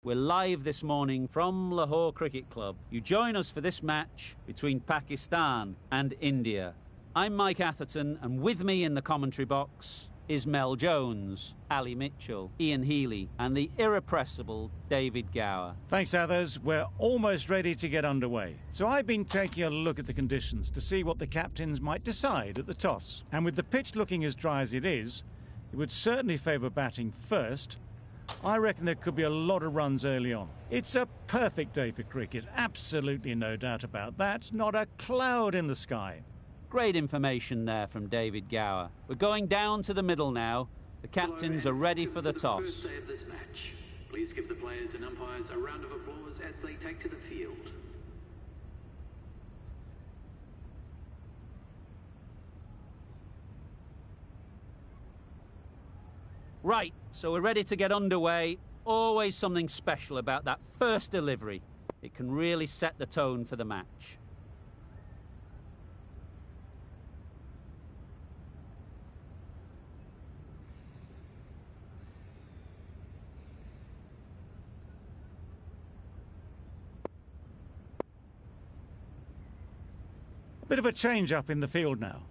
We're live this morning from Lahore Cricket Club. You join us for this match between Pakistan and India. I'm Mike Atherton, and with me in the commentary box is Mel Jones, Ali Mitchell, Ian Healy, and the irrepressible David Gower. Thanks, Athers. We're almost ready to get underway. So I've been taking a look at the conditions to see what the captains might decide at the toss. And with the pitch looking as dry as it is, it would certainly favour batting first. I reckon there could be a lot of runs early on. It's a perfect day for cricket, absolutely no doubt about that. Not a cloud in the sky. Great information there from David Gower. We're going down to the middle now. The captains are ready for the toss. First day of this match. Please give the players and umpires a round of applause as they take to the field. Right, so we're ready to get underway. Always something special about that first delivery. It can really set the tone for the match. Bit of a change-up in the field now.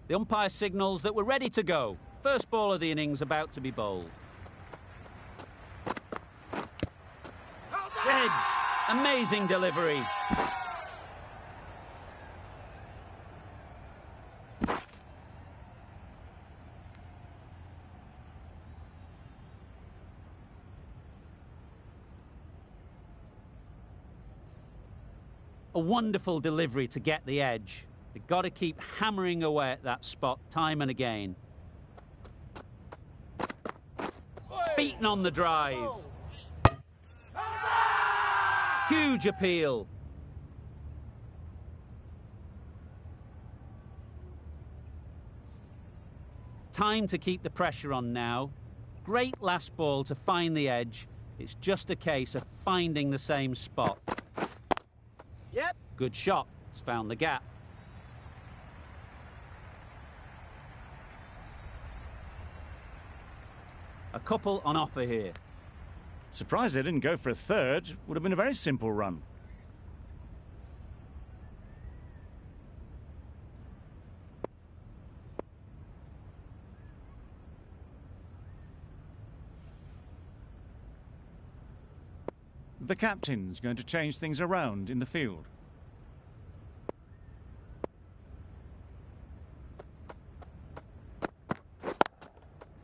The umpire signals that we're ready to go. First ball of the innings about to be bowled. Edge. Amazing delivery. A wonderful delivery to get the edge. They've got to keep hammering away at that spot time and again. Beaten on the drive. Huge appeal. Time to keep the pressure on now. Great last ball to find the edge. It's just a case of finding the same spot. Yep. Good shot. It's found the gap. A couple on offer here. Surprised they didn't go for a third. Would have been a very simple run. The captain's going to change things around in the field.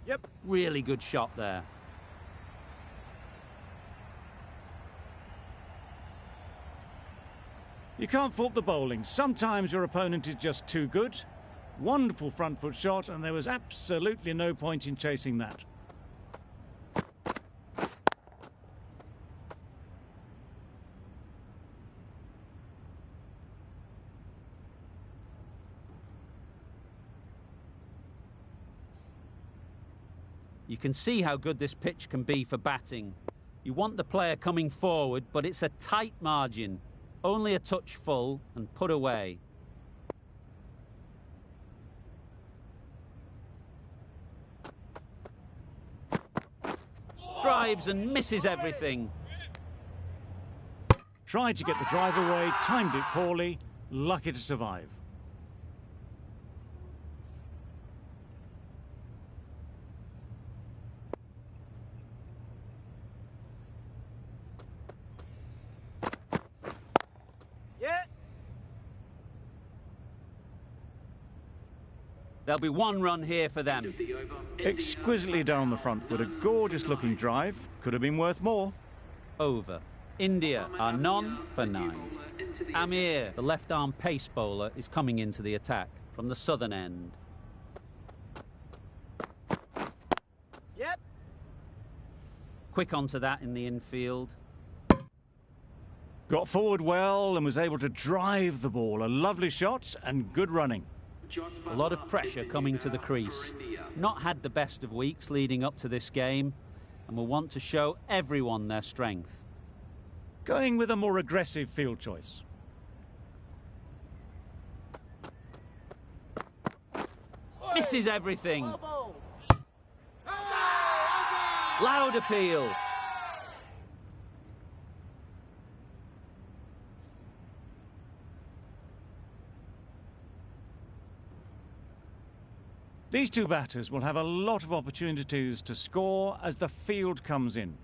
Yep. Really good shot there. You can't fault the bowling. Sometimes your opponent is just too good. Wonderful front foot shot, and there was absolutely no point in chasing that. You can see how good this pitch can be for batting. You want the player coming forward, but it's a tight margin. Only a touch full and put away. Drives and misses everything. Tried to get the drive away, timed it poorly, lucky to survive. There'll be one run here for them. Exquisitely down the front foot, a gorgeous looking drive. Could have been worth more. Over. India are none for 9. Amir, the left-arm pace bowler, is coming into the attack from the southern end. Yep. Quick onto that in the infield. Got forward well and was able to drive the ball. A lovely shot and good running. A lot of pressure coming to the crease. Not had the best of weeks leading up to this game, and will want to show everyone their strength. Going with a more aggressive field choice. Misses everything. Loud appeal. These two batters will have a lot of opportunities to score as the field comes in.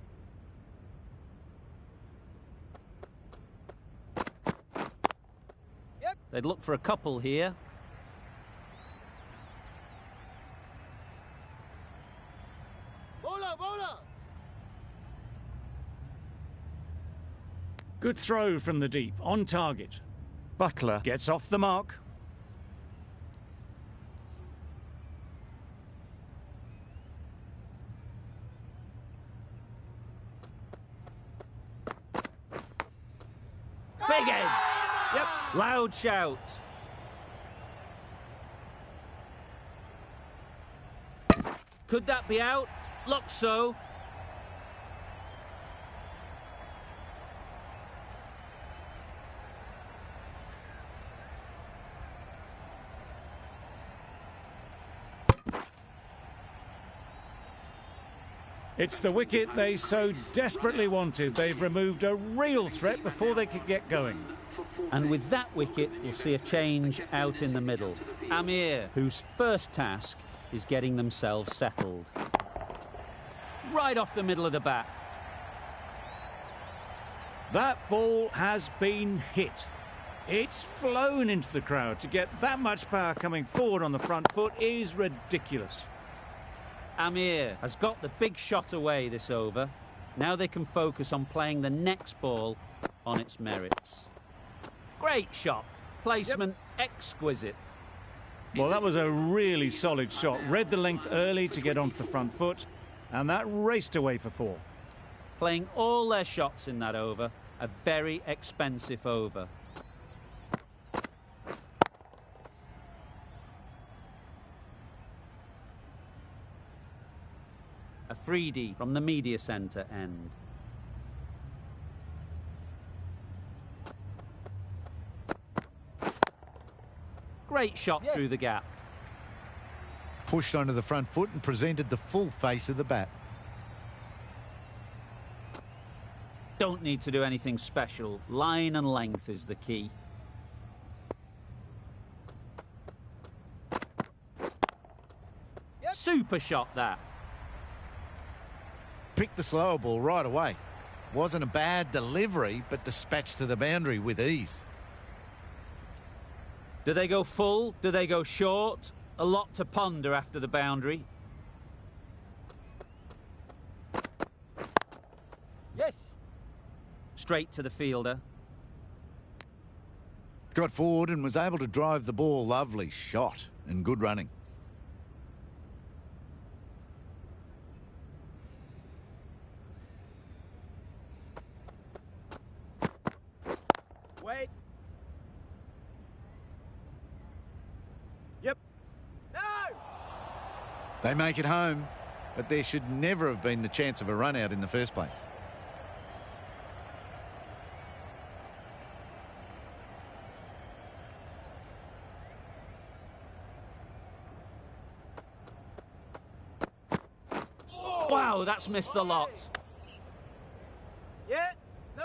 Yep. They'd look for a couple here. Bowler, bowler. Good throw from the deep, on target. Butler gets off the mark. Big edge. Yep. Loud shout. Could that be out? Looks so. It's the wicket they so desperately wanted. They've removed a real threat before they could get going. And with that wicket, we'll see a change out in the middle. Amir, whose first task is getting themselves settled. Right off the middle of the bat. That ball has been hit. It's flown into the crowd. To get that much power coming forward on the front foot is ridiculous. Amir has got the big shot away this over. Now they can focus on playing the next ball on its merits. Great shot. Placement exquisite. Well, that was a really solid shot. Read the length early to get onto the front foot, and that raced away for 4. Playing all their shots in that over. A very expensive over. A 3D from the media centre end. Great shot through the gap. Pushed onto the front foot and presented the full face of the bat. Don't need to do anything special. Line and length is the key. Super shot that. Picked the slower ball right away. Wasn't a bad delivery, but dispatched to the boundary with ease. Do they go full? Do they go short? A lot to ponder after the boundary. Yes. Straight to the fielder. Got forward and was able to drive the ball. Lovely shot and good running. Wait. Yep. No! They make it home, but there should never have been the chance of a run out in the first place. Wow, that's missed the lot. Yeah. No!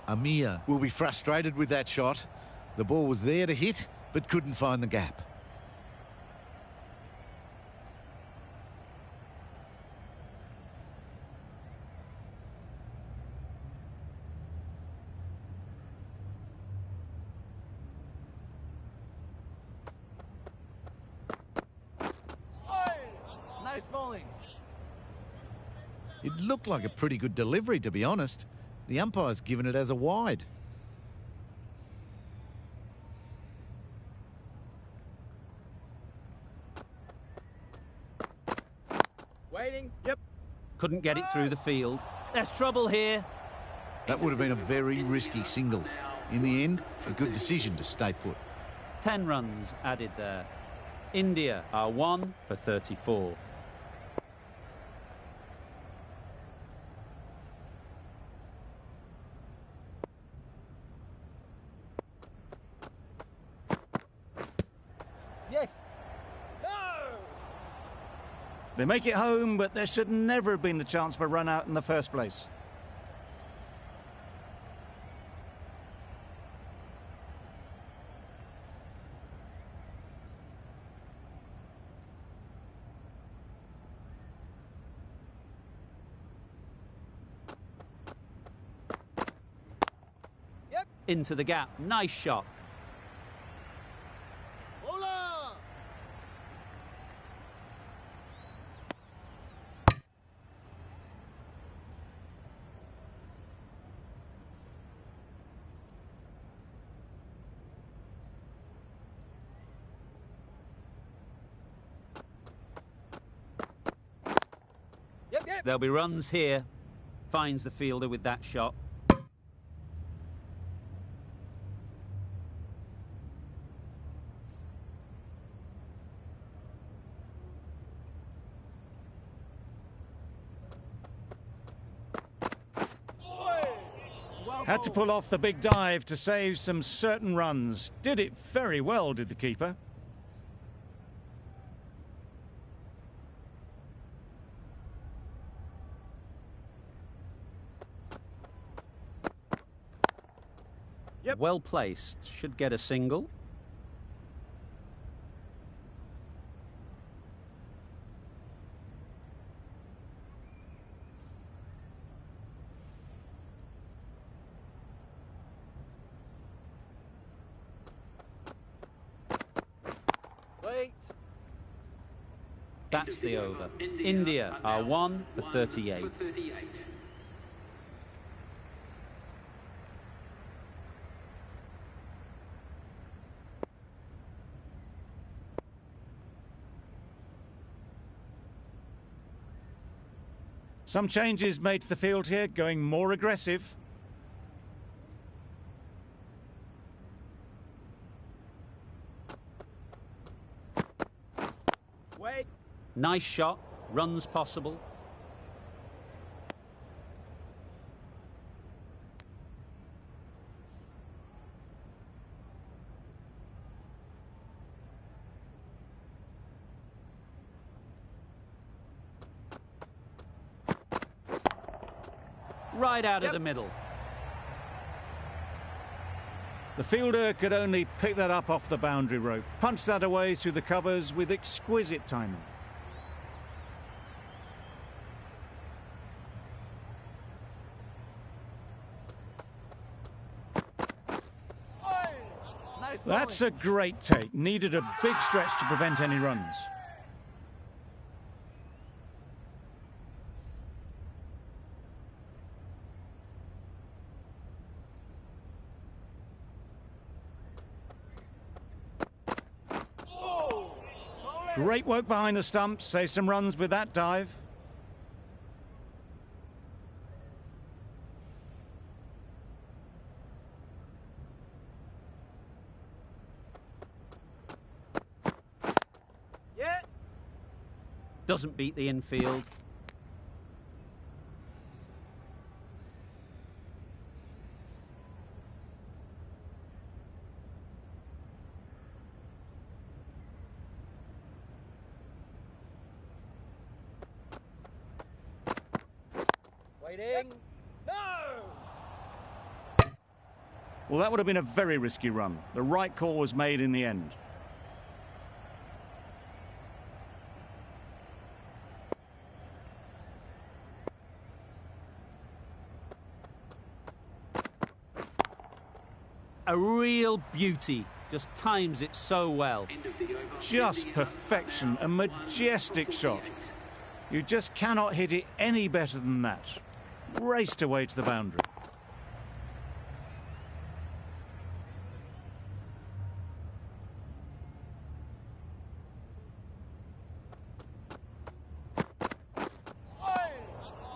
Amir will be frustrated with that shot. The ball was there to hit, but couldn't find the gap. Nice bowling. It looked like a pretty good delivery, to be honest. The umpire's given it as a wide. Waiting. Yep. Couldn't get it through the field. There's trouble here. That would have been a very risky single. In the end, a good decision to stay put. 10 runs added there. India are 1 for 34. Yes. No! They make it home, but there should never have been the chance for a run out in the first place. into the gap. Nice shot. Hola! Yep. There'll be runs here. Finds the fielder with that shot. Had to pull off the big dive to save some certain runs. Did it very well, did the keeper. Yep. Well placed. Should get a single. Wait. That's the over. India are 1 for 38. Some changes made to the field here, going more aggressive. Wait. Nice shot. Runs possible. Right out of the middle. The fielder could only pick that up off the boundary rope. Punched that away through the covers with exquisite timing. Nice That's a great take. Needed a big stretch to prevent any runs. Great work behind the stumps. Save some runs with that dive. Yeah. Doesn't beat the infield. Waiting. No! Well, that would have been a very risky run. The right call was made in the end. A real beauty. Just times it so well. Just perfection. A majestic shot. You just cannot hit it any better than that. Raced away to the boundary.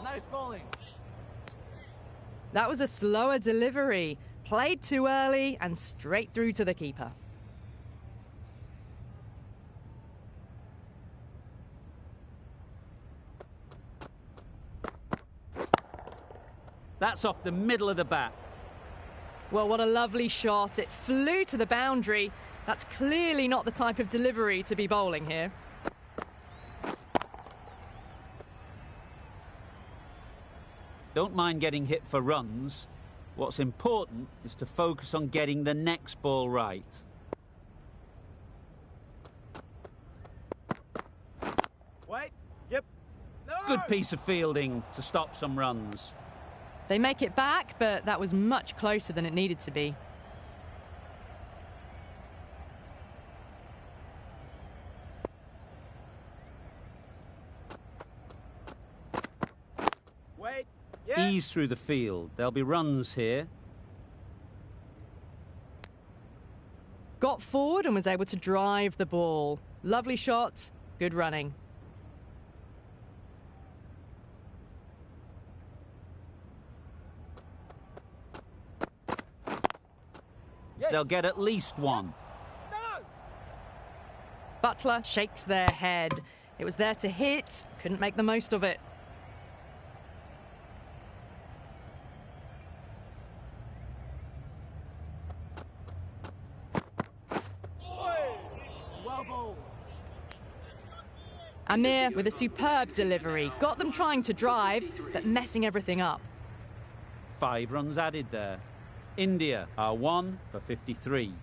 Nice bowling. That was a slower delivery. Played too early and straight through to the keeper. That's off the middle of the bat. Well, what a lovely shot. It flew to the boundary. That's clearly not the type of delivery to be bowling here. Don't mind getting hit for runs. What's important is to focus on getting the next ball right. Wait. Yep. No! Good piece of fielding to stop some runs. They make it back, but that was much closer than it needed to be. Wait. Yeah. Ease through the field. There'll be runs here. Got forward and was able to drive the ball. Lovely shot, good running. Yes. They'll get at least one. No. Butler shakes their head. It was there to hit, couldn't make the most of it. Well bowled. Amir with a superb delivery. Got them trying to drive, but messing everything up. 5 runs added there. India are 1 for 53.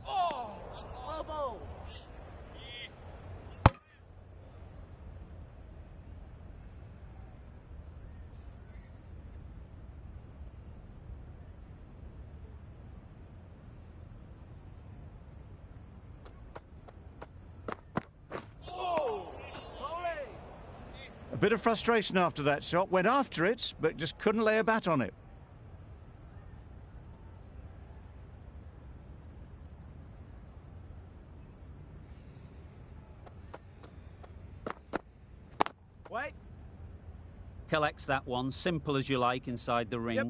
Oh, well bowled. Oh, bowling. A bit of frustration after that shot. Went after it, but just couldn't lay a bat on it. Wait. Collects that one, simple as you like, inside the ring. Yep.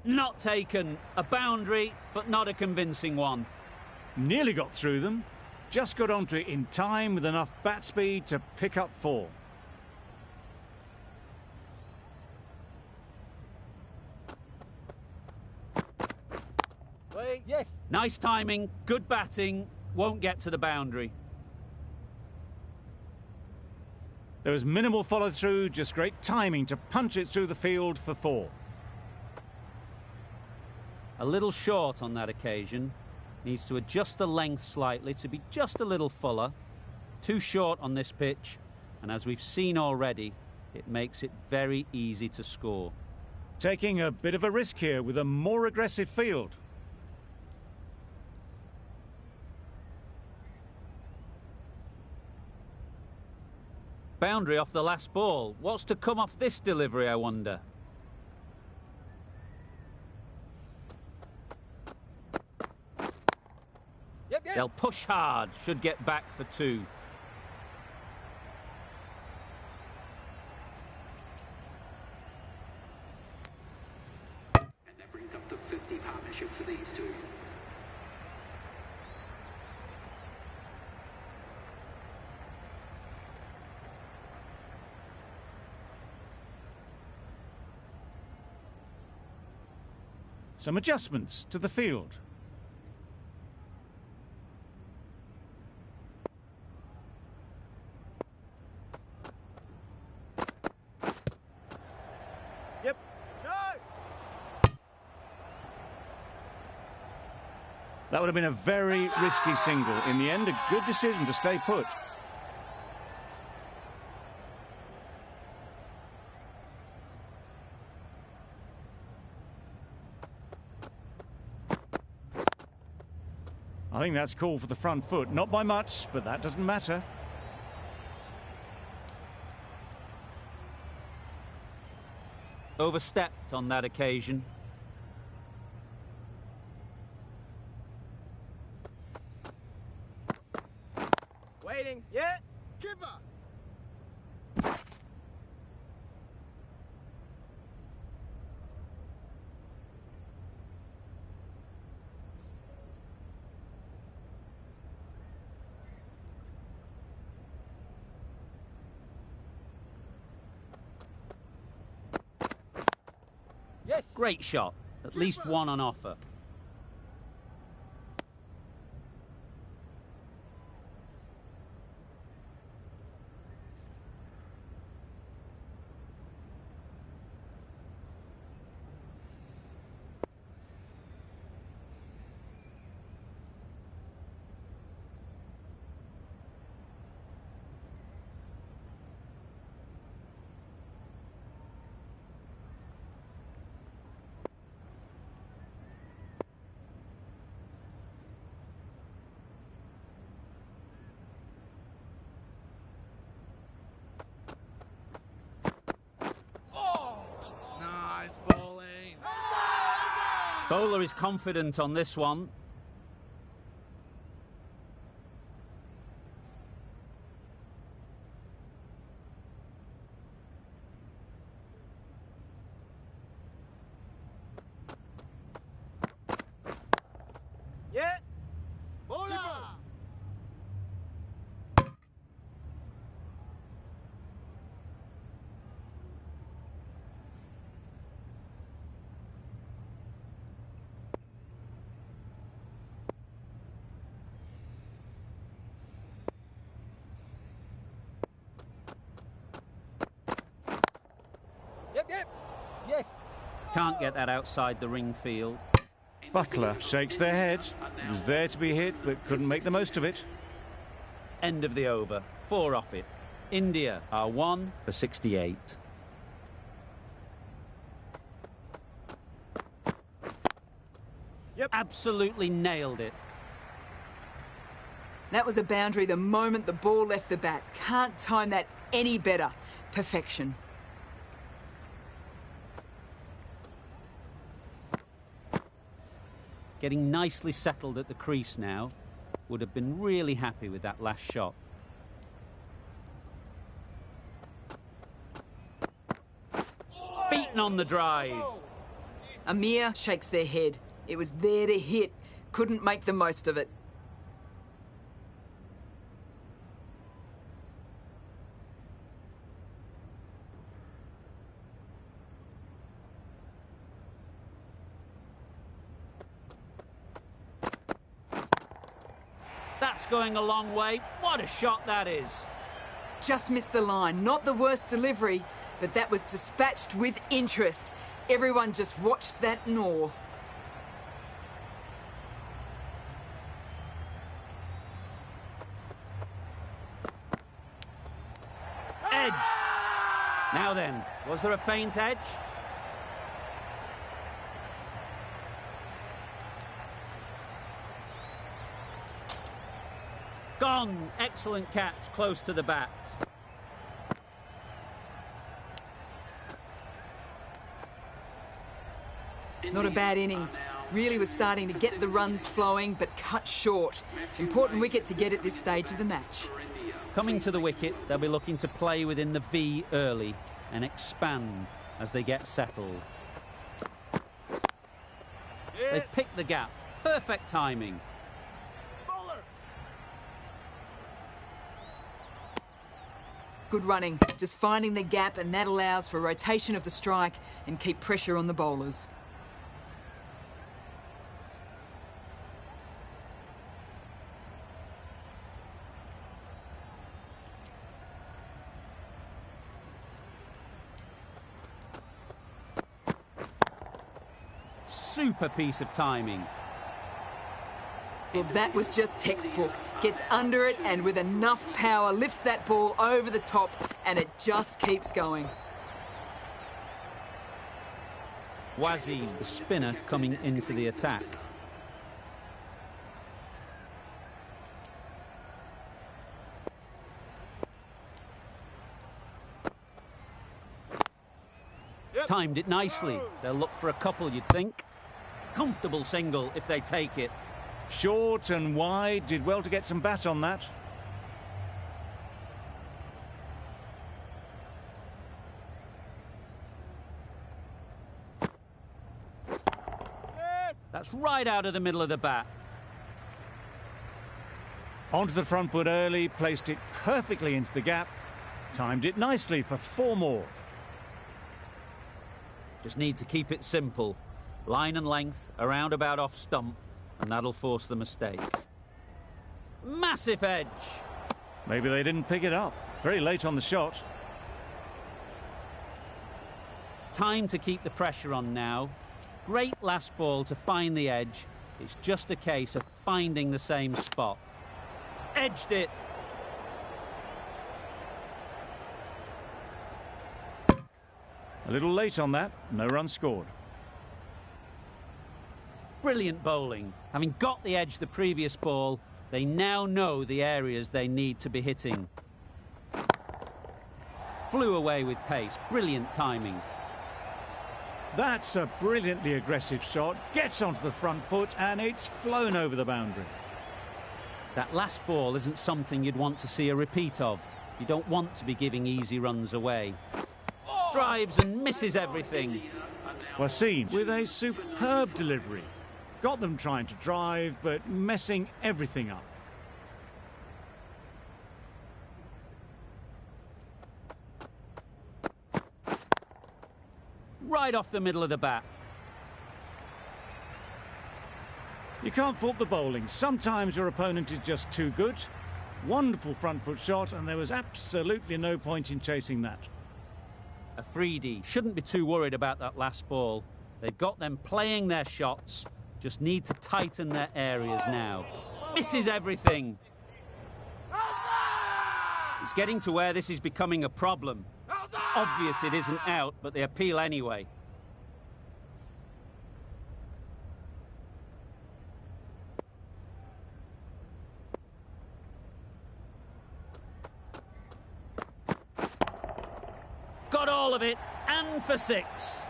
Not taken. A boundary, but not a convincing one. Nearly got through them. Just got onto it in time with enough bat speed to pick up 4. Wait. Yes. Nice timing, good batting, won't get to the boundary. There was minimal follow-through, just great timing to punch it through the field for 4. A little short on that occasion. Needs to adjust the length slightly to be just a little fuller. Too short on this pitch, and as we've seen already, it makes it very easy to score. Taking a bit of a risk here with a more aggressive field. Boundary off the last ball. What's to come off this delivery, I wonder? Yep. Yep. They'll push hard, should get back for 2. And that brings up to 50 partnership for these two. Some adjustments to the field. Yep. No. That would have been a very risky single. In the end, a good decision to stay put. I think that's called for the front foot. Not by much, but that doesn't matter. Overstepped on that occasion. Waiting. Yeah. Keeper. Yes. Great shot. At least one on offer. Nice bowling. Bowler is confident on this one. Yeah. Bowler. Yep. Yes. Can't get that outside the ring field. Butler shakes their head. He was there to be hit, but couldn't make the most of it. End of the over. 4 off it. India are 1 for 68. Yep. Absolutely nailed it. That was a boundary the moment the ball left the bat. Can't time that any better. Perfection. Getting nicely settled at the crease now. Would have been really happy with that last shot. Beaten on the drive. Amir shakes their head. It was there to hit. Couldn't make the most of it. That's going a long way. What a shot that is. Just missed the line. Not the worst delivery, but that was dispatched with interest. Everyone just watched that gnaw. Edged. Now then, was there a faint edge? Gone. Excellent catch, close to the bat. Not a bad innings. Really was starting to get the runs flowing, but cut short. Important wicket to get at this stage of the match. Coming to the wicket, they'll be looking to play within the V early and expand as they get settled. They've picked the gap. Perfect timing. Good running. Just finding the gap, and that allows for rotation of the strike and keep pressure on the bowlers. Super piece of timing. Well, that was just textbook. Gets under it and with enough power lifts that ball over the top, and it just keeps going. Wazim, the spinner, coming into the attack. Timed it nicely. They'll look for a couple, you'd think. Comfortable single if they take it. Short and wide, did well to get some bat on that. That's right out of the middle of the bat. Onto the front foot early, placed it perfectly into the gap. Timed it nicely for 4 more. Just need to keep it simple. Line and length, around about off stump, and that'll force the mistake. Massive edge! Maybe they didn't pick it up. Very late on the shot. Time to keep the pressure on now. Great last ball to find the edge. It's just a case of finding the same spot. Edged it. A little late on that. No run scored. Brilliant bowling. Having got the edge the previous ball, they now know the areas they need to be hitting. Flew away with pace. Brilliant timing. That's a brilliantly aggressive shot. Gets onto the front foot and it's flown over the boundary. That last ball isn't something you'd want to see a repeat of. You don't want to be giving easy runs away. Drives and misses everything. Wasim with a superb delivery. Got them trying to drive, but messing everything up. Right off the middle of the bat. You can't fault the bowling. Sometimes your opponent is just too good. Wonderful front foot shot, and there was absolutely no point in chasing that. Afridi shouldn't be too worried about that last ball. They've got them playing their shots, just need to tighten their areas now. Misses everything. It's getting to where this is becoming a problem. It's obvious it isn't out, but they appeal anyway. Got all of it, and for 6.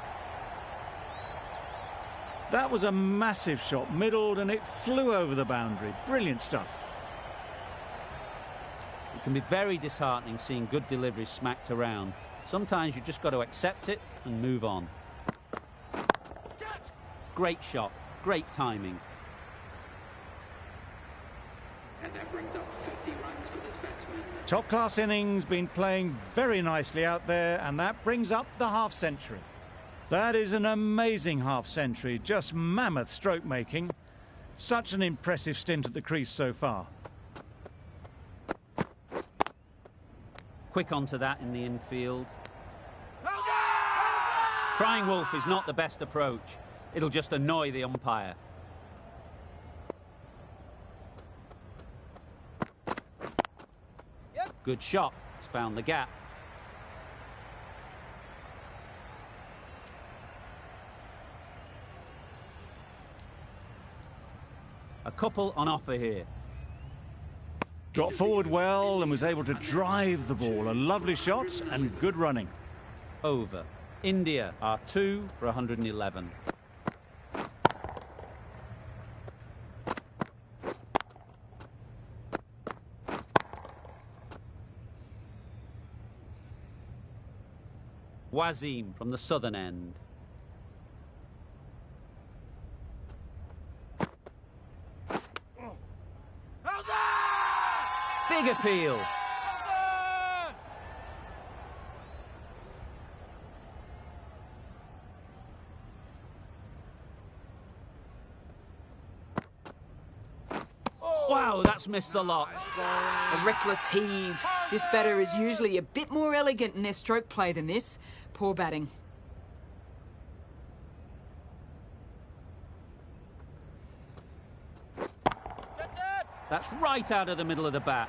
That was a massive shot, middled, and it flew over the boundary. Brilliant stuff. It can be very disheartening seeing good deliveries smacked around. Sometimes you just got to accept it and move on. Great shot, great timing. And that brings up 50 runs for this batsman. Top-class innings, been playing very nicely out there, and that brings up the half-century. That is an amazing half-century, just mammoth stroke-making. Such an impressive stint at the crease so far. Quick onto that in the infield. Crying wolf is not the best approach. It'll just annoy the umpire. Good shot. It's found the gap. A couple on offer here. Got forward well and was able to drive the ball. A lovely shot and good running. Over. India are 2 for 111. Wasim from the southern end. Big appeal. Wow, that's missed the lot. A reckless heave. This batter is usually a bit more elegant in their stroke play than this. Poor batting. That's right out of the middle of the bat.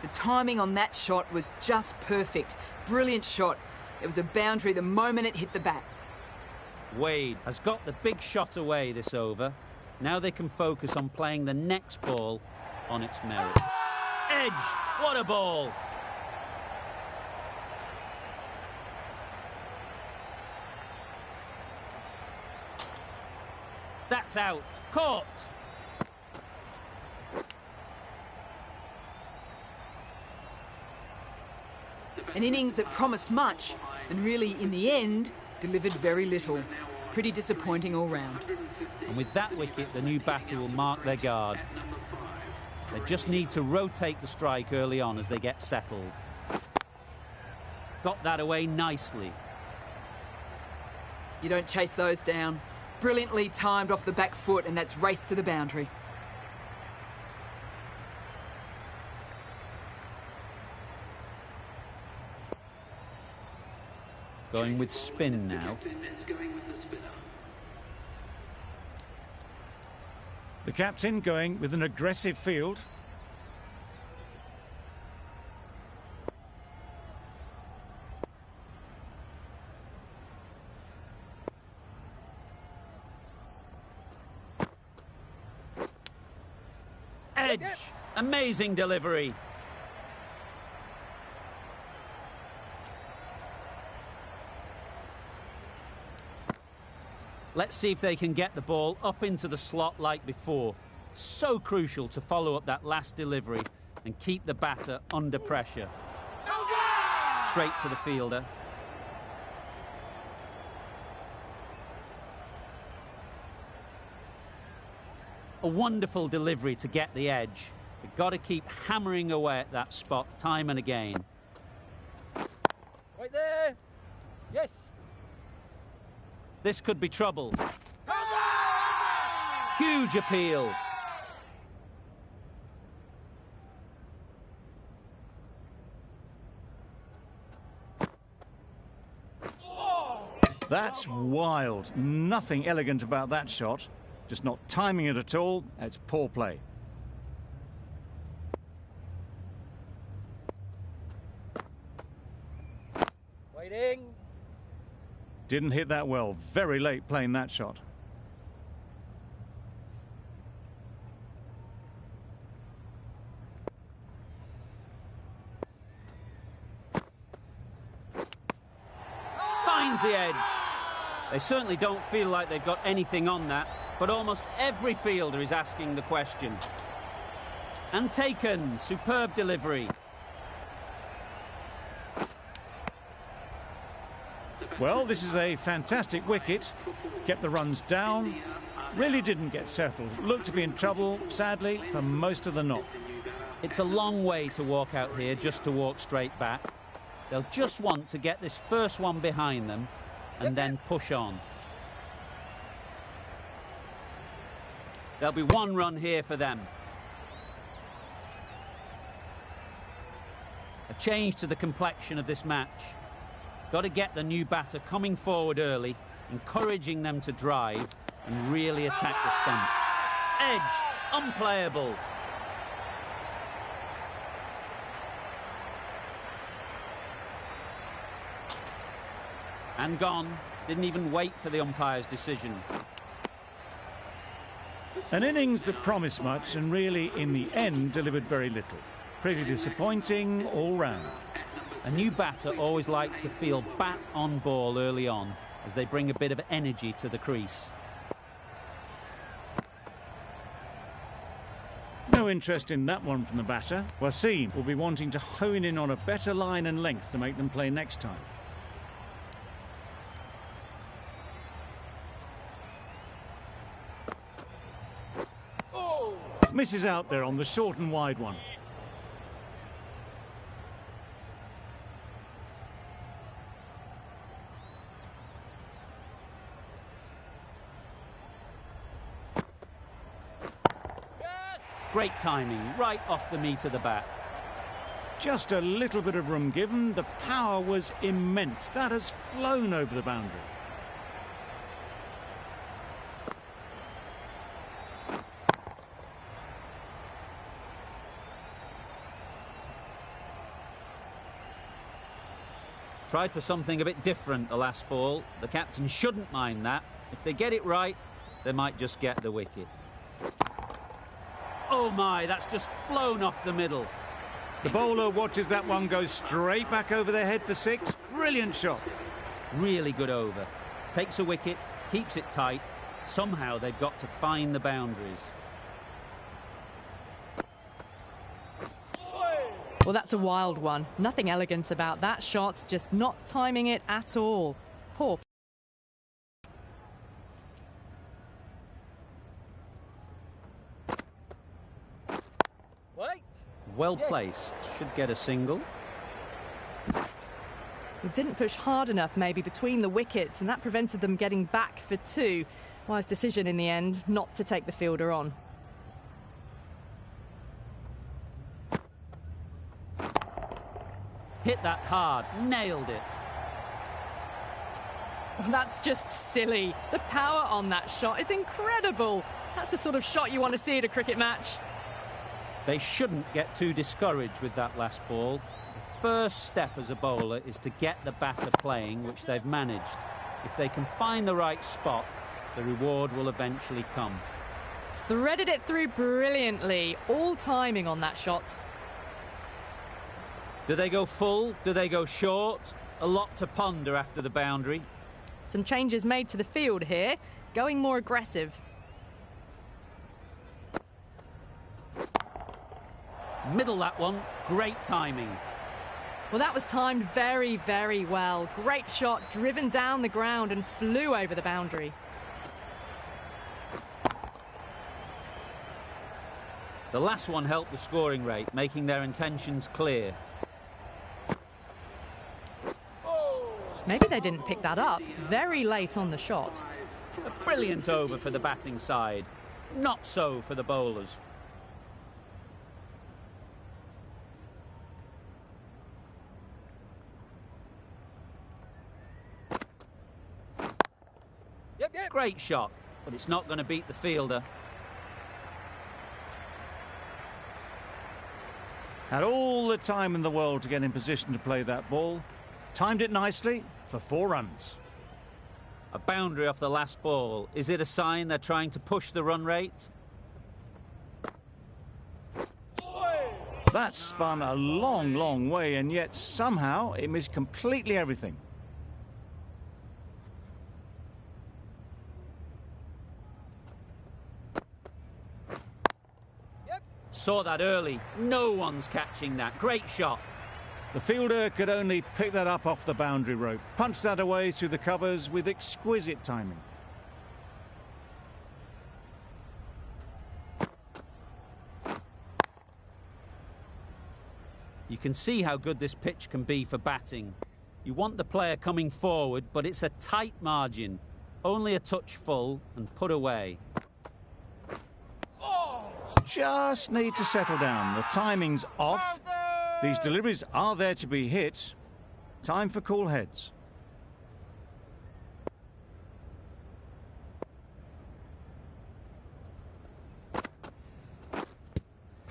The timing on that shot was just perfect. Brilliant shot. It was a boundary the moment it hit the bat. Wade has got the big shot away this over. Now they can focus on playing the next ball on its merits. Edge! What a ball! That's out. Caught! An innings that promised much and really, in the end, delivered very little. Pretty disappointing all round. And with that wicket, the new batter will mark their guard. They just need to rotate the strike early on as they get settled. Got that away nicely. You don't chase those down. Brilliantly timed off the back foot, and that's race to the boundary. Going with spin now. The captain going with an aggressive field. Edge! Amazing delivery. Let's see if they can get the ball up into the slot like before. So crucial to follow up that last delivery and keep the batter under pressure. Straight to the fielder. A wonderful delivery to get the edge. We've got to keep hammering away at that spot time and again. Right there. Yes. This could be trouble. Huge appeal. That's wild. Nothing elegant about that shot. Just not timing it at all. It's poor play. Waiting. Didn't hit that well. Very late playing that shot. Finds the edge. They certainly don't feel like they've got anything on that, but almost every fielder is asking the question. And taken. Superb delivery. Well, this is a fantastic wicket. Kept the runs down. Really didn't get settled. Looked to be in trouble, sadly, for most of the knock. It's a long way to walk out here just to walk straight back. They'll just want to get this first one behind them and then push on. There'll be one run here for them. A change to the complexion of this match. Got to get the new batter coming forward early, encouraging them to drive and really attack the stumps. Edged, unplayable. And gone. Didn't even wait for the umpire's decision. An innings that promised much and really, in the end, delivered very little. Pretty disappointing all round. A new batter always likes to feel bat on ball early on as they bring a bit of energy to the crease. No interest in that one from the batter. Wasim will be wanting to hone in on a better line and length to make them play next time. Misses out there on the short and wide one. Great timing, right off the meat of the bat. Just a little bit of room given. The power was immense. That has flown over the boundary. Tried for something a bit different the last ball. The captain shouldn't mind that. If they get it right, they might just get the wicket. Oh my, that's just flown off the middle. The bowler watches that one go straight back over their head for six. Brilliant shot. Really good over. Takes a wicket, keeps it tight. Somehow they've got to find the boundaries. Well, that's a wild one. Nothing elegant about that shot, just not timing it at all. Poor. Wait. Well placed. Should get a single. He didn't push hard enough maybe between the wickets, and that prevented them getting back for 2. Wise decision in the end not to take the fielder on. Hit that hard, nailed it. That's just silly. The power on that shot is incredible. That's the sort of shot you want to see at a cricket match. They shouldn't get too discouraged with that last ball. The first step as a bowler is to get the batter playing, which they've managed. If they can find the right spot, the reward will eventually come. Threaded it through brilliantly. All timing on that shot. Do they go full? Do they go short? A lot to ponder after the boundary. Some changes made to the field here, going more aggressive. Middle that one, great timing. Well, that was timed very, very well. Great shot, driven down the ground and flew over the boundary. The last one helped the scoring rate, making their intentions clear. Maybe they didn't pick that up. Very late on the shot. A brilliant over for the batting side. Not so for the bowlers. Yep. Great shot, but it's not going to beat the fielder. Had all the time in the world to get in position to play that ball. Timed it nicely for 4 runs. A boundary off the last ball. Is it a sign they're trying to push the run rate? That spun a long, long way, and yet somehow it missed completely everything. Saw that early. No one's catching that. Great shot. The fielder could only pick that up off the boundary rope, punched that away through the covers with exquisite timing. You can see how good this pitch can be for batting. You want the player coming forward, but it's a tight margin. Only a touch full and put away. Just need to settle down. The timing's off. These deliveries are there to be hit. Time for cool heads.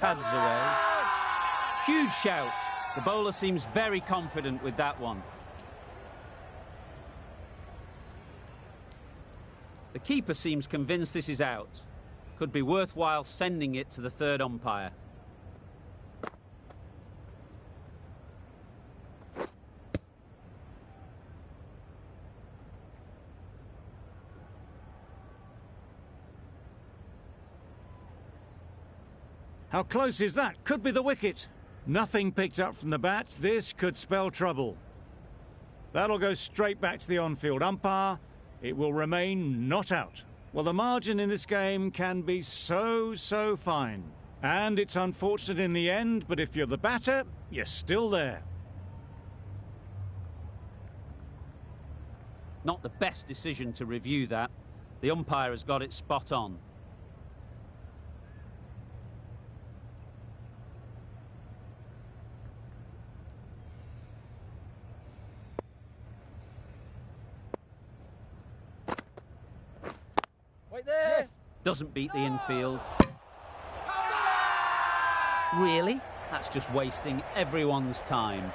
Pads away. Huge shout. The bowler seems very confident with that one. The keeper seems convinced this is out. Could be worthwhile sending it to the third umpire. How close is that? Could be the wicket. Nothing picked up from the bat. This could spell trouble. That'll go straight back to the on-field umpire. It will remain not out. Well, the margin in this game can be so fine. And it's unfortunate in the end, but if you're the batter, you're still there. Not the best decision to review that. The umpire has got it spot on. Wait there. Yes. Doesn't beat the infield. Really? That's just wasting everyone's time.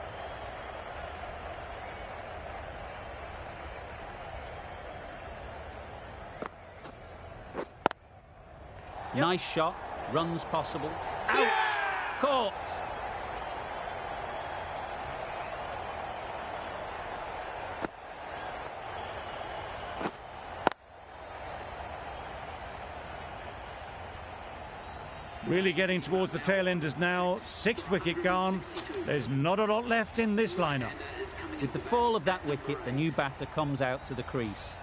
Yep. Nice shot. Runs possible. Out! Caught! Really getting towards the tail enders now. 6th wicket gone. There's not a lot left in this lineup. With the fall of that wicket, the new batter comes out to the crease.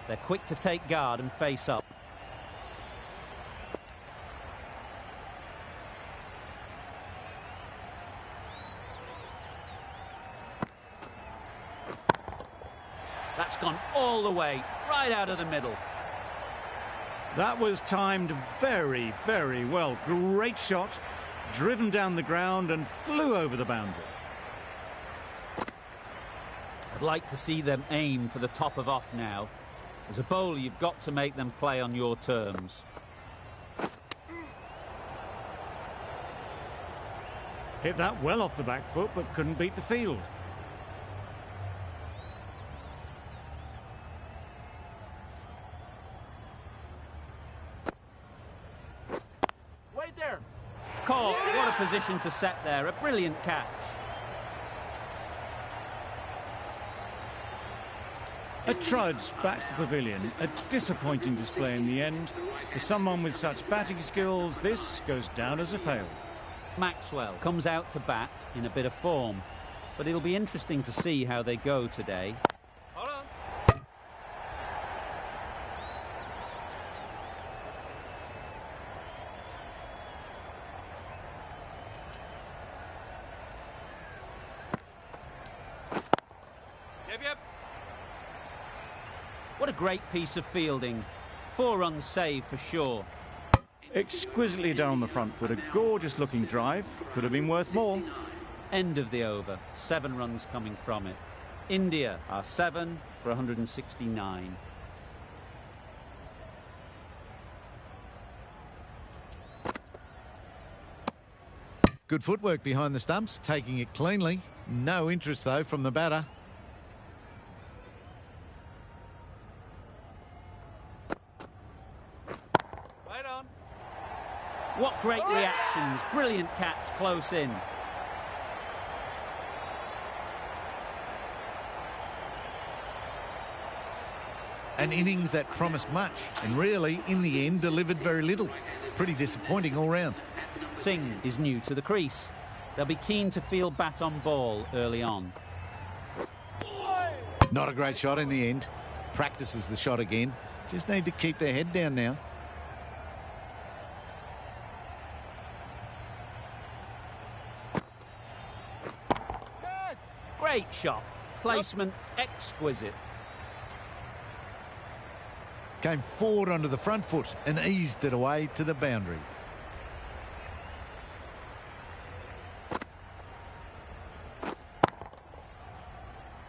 They're quick to take guard and face up. gone all the way, right out of the middle. That was timed very, very well. Great shot, driven down the ground and flew over the boundary. I'd like to see them aim for the top of off now. As a bowler, you've got to make them play on your terms. Hit that well off the back foot, but couldn't beat the field. Wait there. Caught. What a position to set there. A brilliant catch. A trudge back to the pavilion. A disappointing display in the end. For someone with such batting skills, this goes down as a fail. Maxwell comes out to bat in a bit of form, but it'll be interesting to see how they go today. Hold on. Yep. What a great piece of fielding. 4 runs saved for sure. Exquisitely done on the front foot. A gorgeous looking drive. Could have been worth more. End of the over. 7 runs coming from it. India are 7 for 169. Good footwork behind the stumps, taking it cleanly. No interest, though, from the batter. Right on. What great reactions. Brilliant catch close in. An innings that promised much and really, in the end, delivered very little. Pretty disappointing all round. Singh is new to the crease. They'll be keen to field bat on ball early on. Not a great shot in the end. Practices the shot again. Just need to keep their head down now. Great shot. Placement exquisite. Came forward onto the front foot and eased it away to the boundary.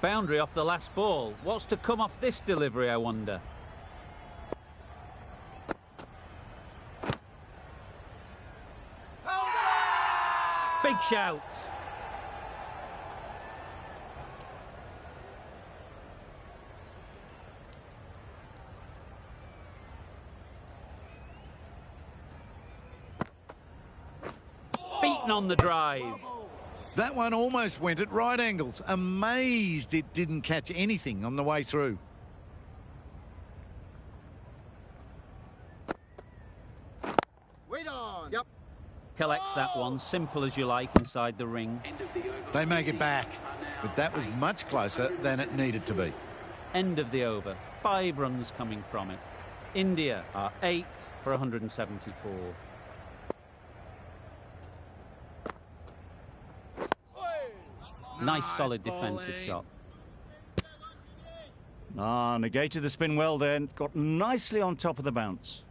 Boundary off the last ball. What's to come off this delivery, I wonder? Big shout. Beaten on the drive. That one almost went at right angles. Amazed it didn't catch anything on the way through. Wait on. Yep. Collects that one, simple as you like, inside the ring. They make it back, but that was much closer than it needed to be. End of the over. 5 runs coming from it. India are 8 for 174. Nice solid defensive shot. Negated the spin well then. Got nicely on top of the bounce.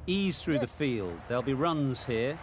Ease through the field. There'll be runs here.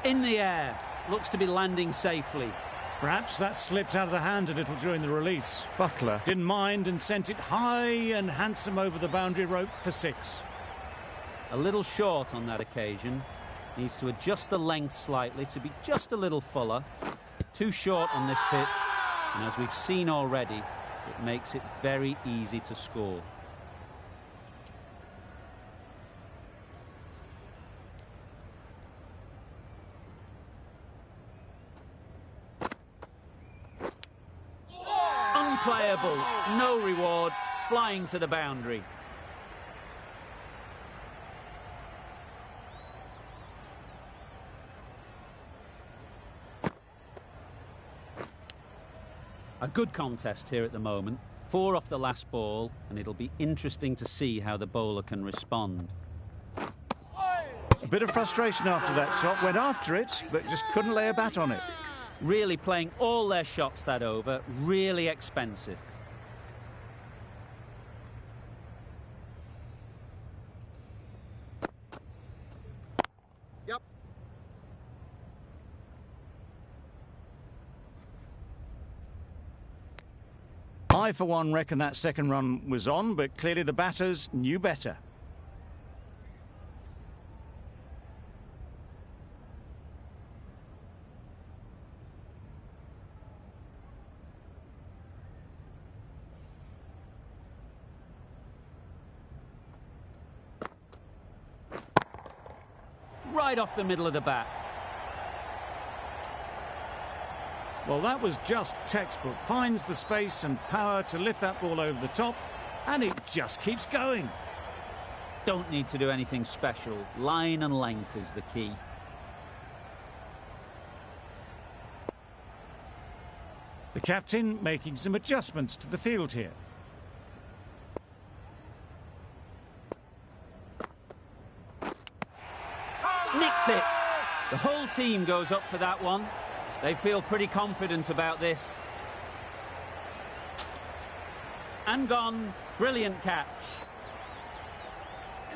In the air. Looks to be landing safely. Perhaps that slipped out of the hand a little during the release. Butler didn't mind and sent it high and handsome over the boundary rope for 6. A little short on that occasion. Needs to adjust the length slightly to be just a little fuller. Too short on this pitch, and as we've seen already, it makes it very easy to score. Unplayable, no reward, flying to the boundary. A good contest here at the moment. 4 off the last ball, and it'll be interesting to see how the bowler can respond. A bit of frustration after that shot. Went after it, but just couldn't lay a bat on it. Really playing all their shots that over. Really expensive. Yep. I, for one, reckon that second run was on, but clearly the batters knew better. Right off the middle of the bat. Well, that was just textbook. Finds the space and power to lift that ball over the top, and it just keeps going. Don't need to do anything special. Line and length is the key. The captain making some adjustments to the field here. Nicked it. The whole team goes up for that one. They feel pretty confident about this. And gone. Brilliant catch.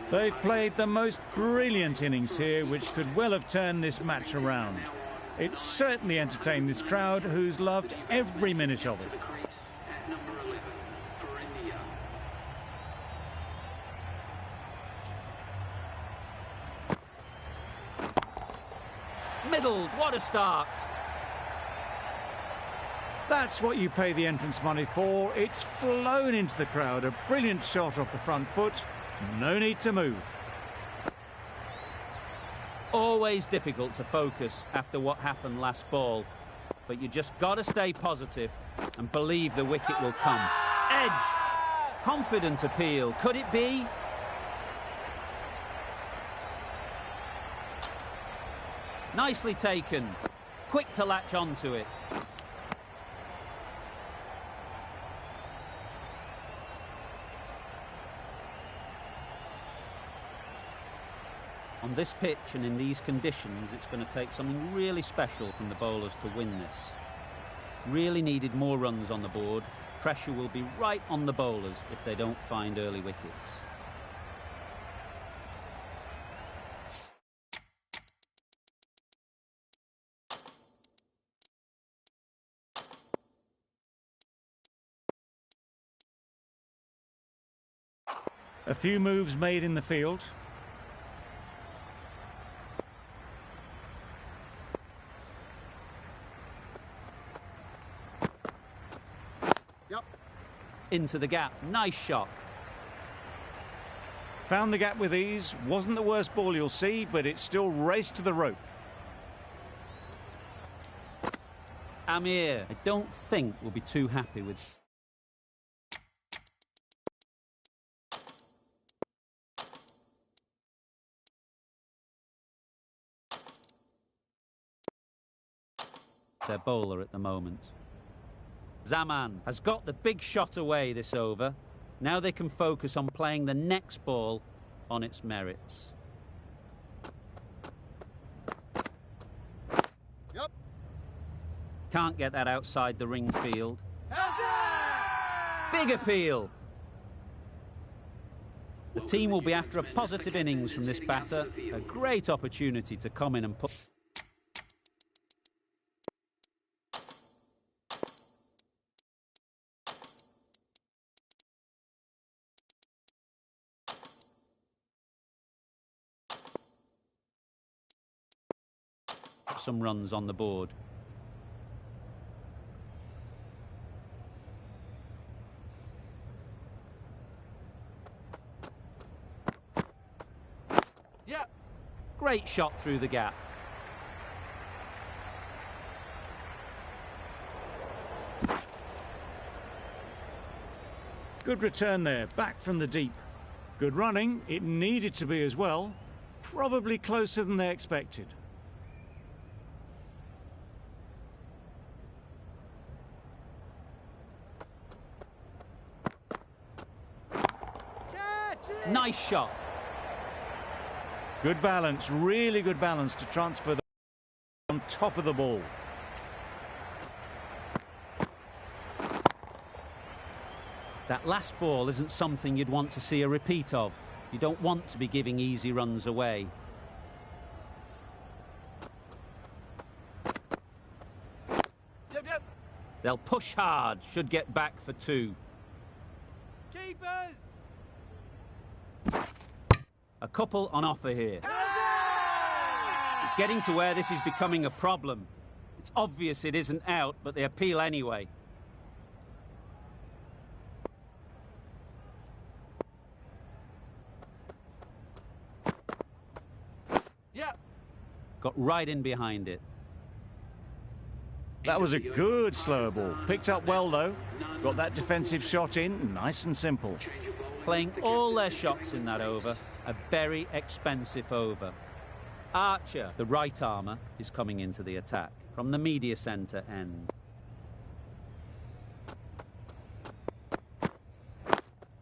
They've played the most brilliant innings here, which could well have turned this match around. It certainly entertained this crowd, who's loved every minute of it. At number 11 for India. Middle, what a start. That's what you pay the entrance money for. It's flown into the crowd. A brilliant shot off the front foot. No need to move. Always difficult to focus after what happened last ball, but you just got to stay positive and believe the wicket will come. Edged. Confident appeal. Could it be? Nicely taken. Quick to latch onto it. On this pitch and in these conditions, it's going to take something really special from the bowlers to win this. Really needed more runs on the board. Pressure will be right on the bowlers if they don't find early wickets. A few moves made in the field. Yep. Into the gap. Nice shot. Found the gap with ease. Wasn't the worst ball you'll see, but it still raced to the rope. Amir, I don't think we'll be too happy with... their bowler at the moment. Zaman has got the big shot away this over. Now they can focus on playing the next ball on its merits. Yep. Can't get that outside the ring field. Big appeal. The team will be after a positive innings from this batter. A great opportunity to come in and put... some runs on the board. Yeah. Great shot through the gap. Good return there, back from the deep. Good running, it needed to be as well. Probably closer than they expected. Nice shot. Good balance, really good balance to transfer the on top of the ball. That last ball isn't something you'd want to see a repeat of. You don't want to be giving easy runs away. Yep. They'll push hard, should get back for 2. Keepers! A couple on offer here. It's getting to where this is becoming a problem. It's obvious it isn't out, but they appeal anyway. Yep. Got right in behind it. That was a good slow ball. Picked up well though. Got that defensive shot in, nice and simple. Playing all their shots in that over. A very expensive over. Archer, the right armour, is coming into the attack from the media centre end.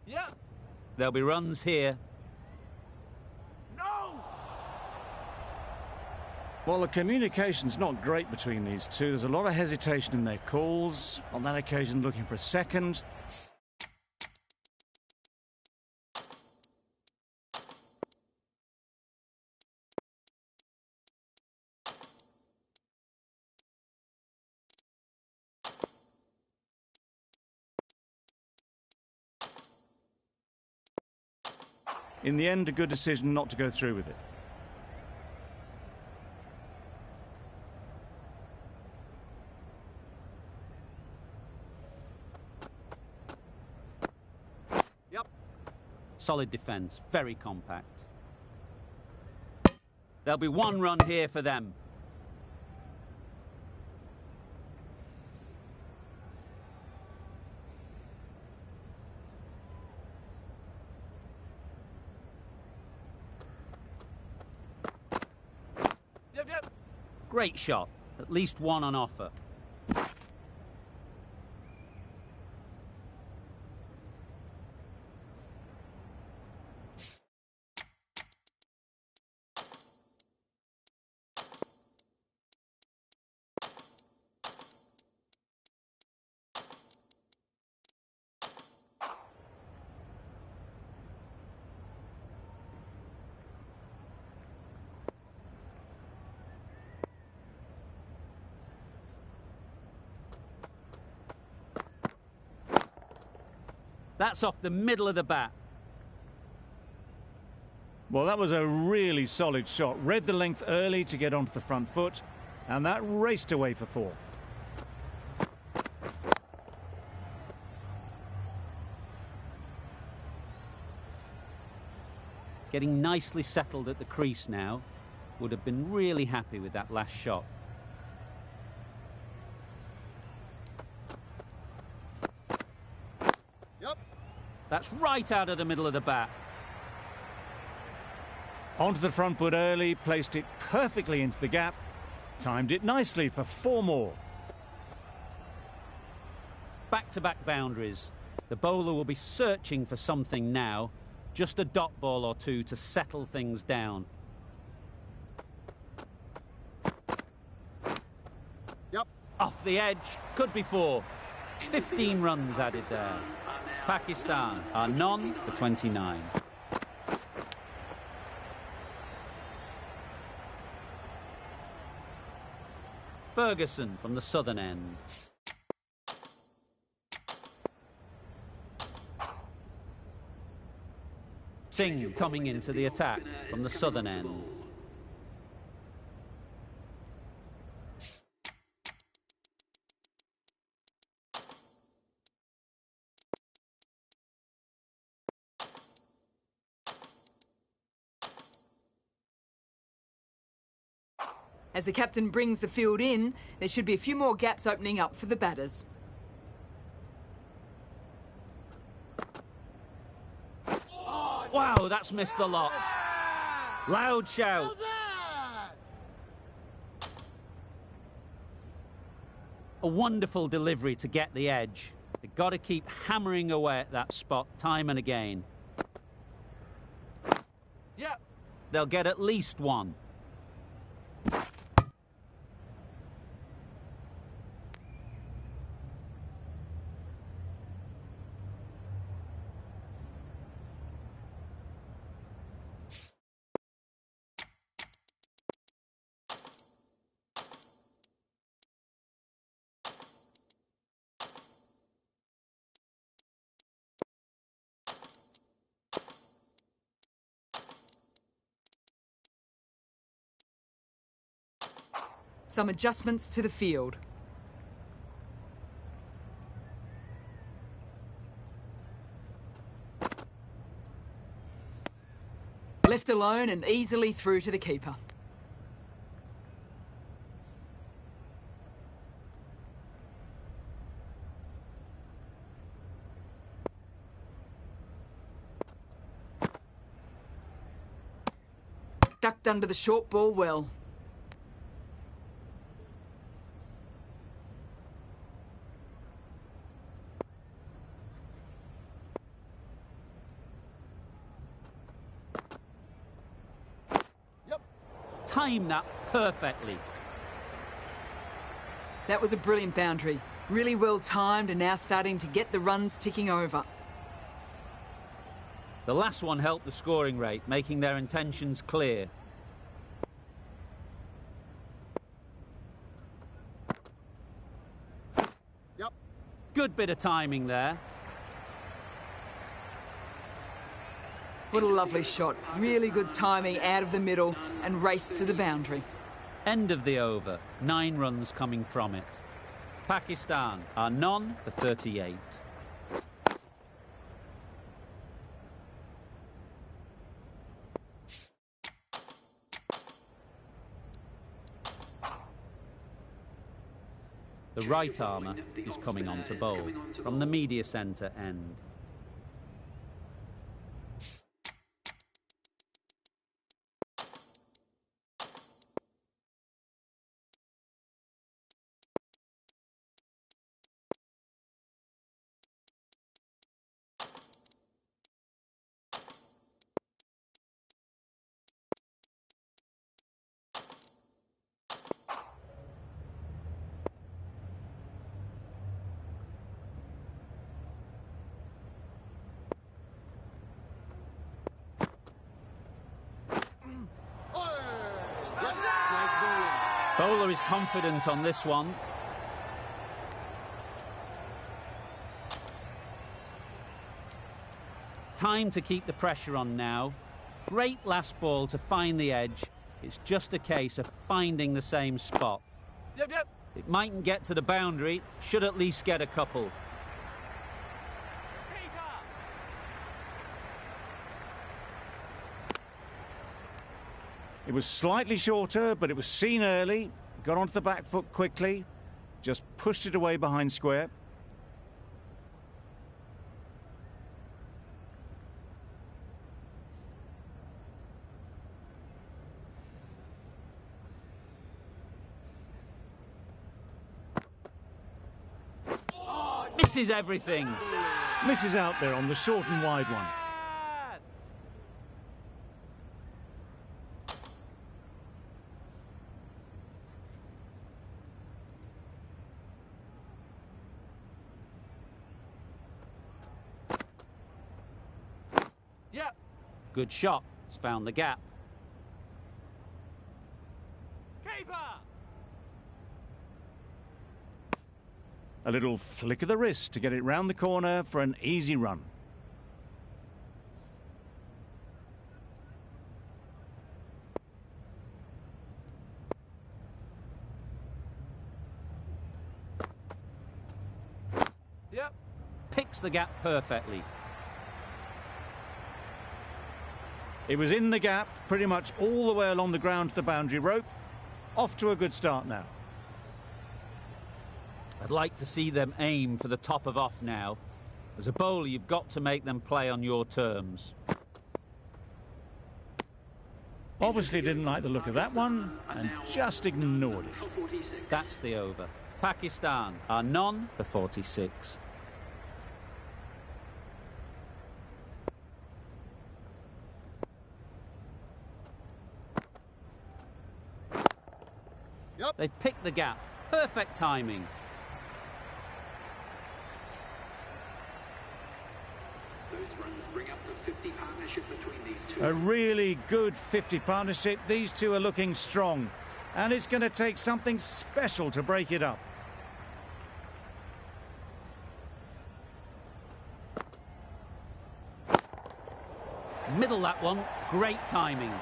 Yeah. There'll be runs here. No! Well, the communication's not great between these two. There's a lot of hesitation in their calls. On that occasion, looking for a second. In the end, a good decision not to go through with it. Yep. Solid defence, very compact. There'll be 1 run here for them. Yep. Great shot. At least 1 on offer. That's off the middle of the bat. Well, that was a really solid shot. Read the length early to get onto the front foot, and that raced away for 4. Getting nicely settled at the crease now. Would have been really happy with that last shot. Yep. That's right out of the middle of the bat. Onto the front foot early, placed it perfectly into the gap, timed it nicely for 4 more. Back-to-back boundaries. The bowler will be searching for something now. Just a dot ball or 2 to settle things down. Yep. Off the edge, could be 4. 15 runs added there. Pakistan are none for 29. Ferguson from the southern end. Singh coming into the attack from the southern end. As the captain brings the field in, there should be a few more gaps opening up for the batters. Wow, that's missed the lot. Loud shout. A wonderful delivery to get the edge. They've got to keep hammering away at that spot time and again. Yeah. They'll get at least one. Some adjustments to the field. Left alone and easily through to the keeper. Ducked under the short ball well. Time that perfectly. That was a brilliant boundary. Really well timed and now starting to get the runs ticking over. The last one helped the scoring rate, making their intentions clear. Yep. Good bit of timing there. What a lovely shot. Really good timing out of the middle and race to the boundary. End of the over. 9 runs coming from it. Pakistan are none for 38. The right armour is coming on to bowl from the media centre end. Bowler is confident on this one. Time to keep the pressure on now. Great last ball to find the edge. It's just a case of finding the same spot. Yep. It mightn't get to the boundary, should at least get a couple. It was slightly shorter, but it was seen early. Got onto the back foot quickly. Just pushed it away behind square. Misses everything. Misses out there on the short and wide one. Yep. Good shot. It's found the gap. Keeper. A little flick of the wrist to get it round the corner for an easy run. Yep. Picks the gap perfectly. It was in the gap, pretty much all the way along the ground to the boundary rope. Off to a good start now. I'd like to see them aim for the top of off now. As a bowler, you've got to make them play on your terms. Obviously didn't like the look of that one and just ignored it. That's the over. Pakistan are none for 46. Yep. They've picked the gap. Perfect timing. Those runs bring up the 50 partnership between these two. A really good 50 partnership. These two are looking strong. And it's going to take something special to break it up. Middle that one. Great timing.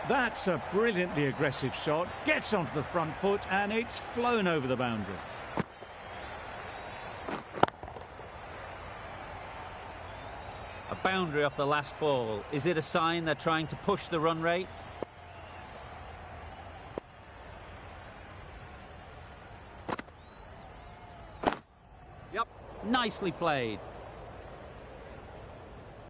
That's a brilliantly aggressive shot. Gets onto the front foot and it's flown over the boundary. A boundary off the last ball. Is it a sign they're trying to push the run rate? Yep. Nicely played.